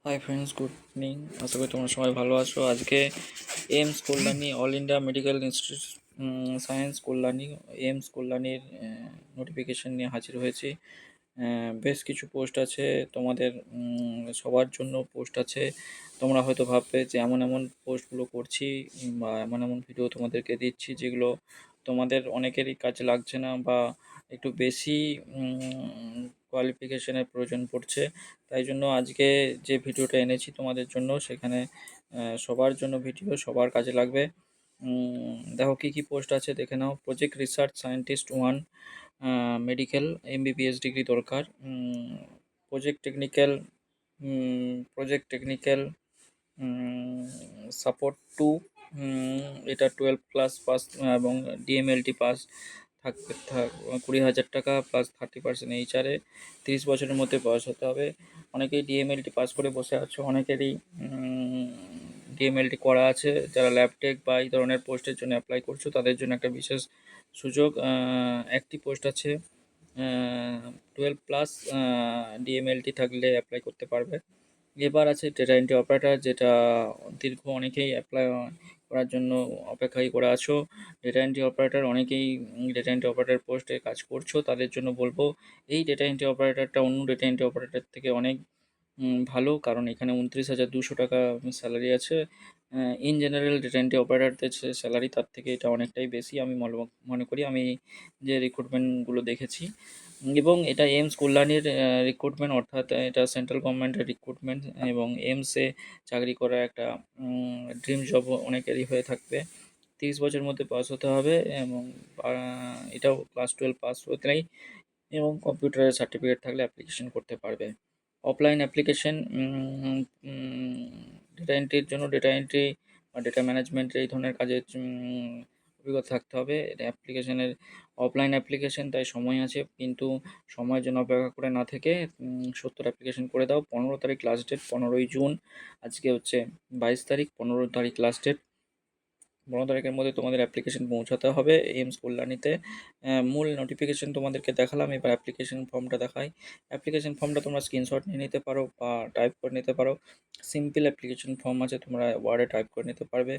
High friends, good evening. আশা করি তোমরা সবাই ভালো আছো। আজকে AIIMS Kalyani all India medical institute science Kalyani AIIMS কল্যাণীর নোটিফিকেশন নিয়ে হাজির হয়েছি। বেশ কিছু পোস্ট আছে তোমাদের, সবার জন্য পোস্ট আছে। তোমরা হয়তো ভাববে যে এমন এমন পোস্টগুলো করছি বা এমন এমন ভিডিও তোমাদেরকে দিচ্ছি যেগুলো তোমাদের অনেকেরই কাজে লাগছে না বা একটু বেশি কোয়ালিফিকেশনের প্রয়োজন পড়ছে। তাই জন্য আজকে যে ভিডিওটা এনেছি তোমাদের জন্য, সেখানে সবার জন্য ভিডিও, সবার কাজে লাগবে। দেখো কী কী পোস্ট আছে দেখে নাও। Project research scientist 1, medical MBBS degree দরকার। Project technical project technical support 2, এটা 12 ক্লাস পাস এবং ডিএমএলটি পাস থাকবে। 20,000 টাকা প্লাস 30% এইচআরে। 30 বছরের মধ্যে বয়স হতে হবে। অনেকেই ডিএমএলটি পাস করে বসে আছো, অনেকেরই ডিএমএলটি করা আছে। যারা ল্যাবটেক বা এই ধরনের পোস্টের জন্য অ্যাপ্লাই করছো তাদের জন্য একটা বিশেষ সুযোগ। একটি পোস্ট আছে, 12+ ডিএমএলটি থাকলে অ্যাপ্লাই করতে পারবে। এবার আছে ডেটা এন্ট্রি অপারেটর, যেটা দীর্ঘ অনেকেই অ্যাপ্লাই করার জন্য অপেক্ষায় করে আছো। ডেটা এন্ট্রি অপারেটর অনেকেই ডেটা এন্ট্রি অপারেটর পোস্টে কাজ করছো, তাদের জন্য বলবো এই ডেটা এন্ট্রি অপারেটরটা অন্য ডেটা এন্ট্রি অপারেটর থেকে অনেক ভালো, কারণ এখানে 29,200 টাকা স্যালারি আছে। ইন জেনারেল ডেটা এন্ট্রি অপারেটরদের যে স্যালারি তার থেকে এটা অনেকটাই বেশি আমি মনে করি, আমি যে রিক্রুটমেন্টগুলো দেখেছি। এবং এটা এইমস কল্যাণীর রিক্রুটমেন্ট, অর্থাৎ এটা সেন্ট্রাল গভর্নমেন্টের রিক্রুটমেন্ট। এবং এইমসে চাকরি করা একটা ড্রিম জব অনেকেরই হয়ে থাকবে। 30 বছরের মধ্যে পাস হতে হবে এবং এটাও ক্লাস 12 পাস হতেই এবং কম্পিউটারের সার্টিফিকেট থাকলে অ্যাপ্লিকেশন করতে পারবে। অফলাইন অ্যাপ্লিকেশন, ডেটা এন্ট্রির জন্য ডেটা এন্ট্রি বা ডেটা ম্যানেজমেন্টের এই ধরনের কাজের অভিজ্ঞতা থাকতে হবে। অ্যাপ্লিকেশনের অফলাইন অ্যাপ্লিকেশন, তাই সময় আছে, কিন্তু সময়ের জন্য অপেক্ষা করে না থেকে 70 অ্যাপ্লিকেশন করে দাও। 15 তারিখ লাস্ট ডেট, 15ই জুন। আজকে হচ্ছে 22 তারিখ, 15 তারিখ লাস্ট ডেট। 15 তারিখের মধ্যে তোমাদের অ্যাপ্লিকেশন পৌঁছাতে হবে এইমস কল্যাণীতে। মূল নোটিফিকেশন তোমাদেরকে দেখালাম, এবার অ্যাপ্লিকেশন ফর্মটা দেখাই। অ্যাপ্লিকেশন ফর্মটা তোমরা স্ক্রিনশট নিয়ে নিতে পারো বা টাইপ করে নিতে পারো। সিম্পল অ্যাপ্লিকেশন ফর্ম আছে, তোমরা ওয়ার্ডে টাইপ করে নিতে পারবে।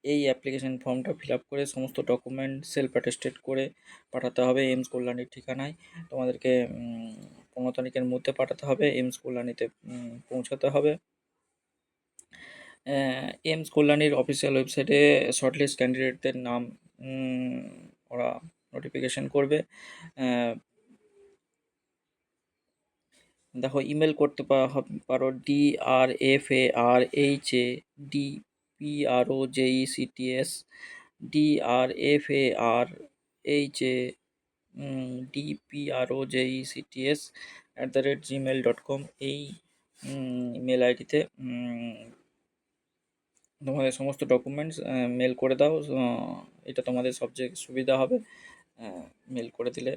এই অ্যাপ্লিকেশন ফর্মটা ফিল আপ করে সমস্ত ডকুমেন্ট সেলফ অ্যাটেস্টেড করে পাঠাতে হবে এইমস কল্যাণীর ঠিকানায়। তোমাদেরকে 15 তারিখের মধ্যে পাঠাতে হবে, এইমস কল্যাণীতে পৌঁছাতে হবে। এইমস কল্যাণীর অফিসিয়াল ওয়েবসাইটে শর্টলিস্ট ক্যান্ডিডেটদের নাম ওরা নোটিফিকেশন করবে। দেখো ইমেল করতে পারো DRFARHADPROJECTS DRFARHADPROJECTS@gmail.com, এই ইমেল আইডিতে তোমাদের সমস্ত ডকুমেন্টস মেল করে দাও। এটা তোমাদের সবচেয়ে সুবিধা হবে। মেল করে দিলে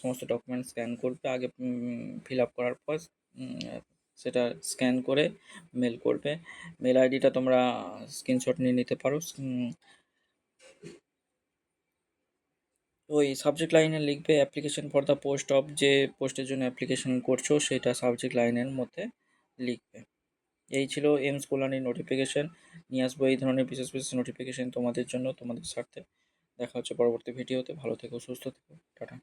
সমস্ত ডকুমেন্টস স্ক্যান করবে আগে, ফিল আপ করার পর সেটা স্ক্যান করে মেল করবে। মেল আইডিটা তোমরা স্ক্রিনশট নিয়ে নিতে পারো। ওই সাবজেক্ট লাইনে লিখবে application for the post of, যে পোস্টের জন্য অ্যাপ্লিকেশন করছো সেটা সাবজেক্ট লাইনের মধ্যে লিখবে। এই ছিল এইমস কল্যাণীর নোটিফিকেশন। নিয়ে আসবো এই ধরনের বিশেষ বিশেষ নোটিফিকেশন তোমাদের জন্য, তোমাদের স্বার্থে। দেখা হচ্ছে পরবর্তী ভিডিওতে। ভালো থেকো, সুস্থ থেকো, টাটা।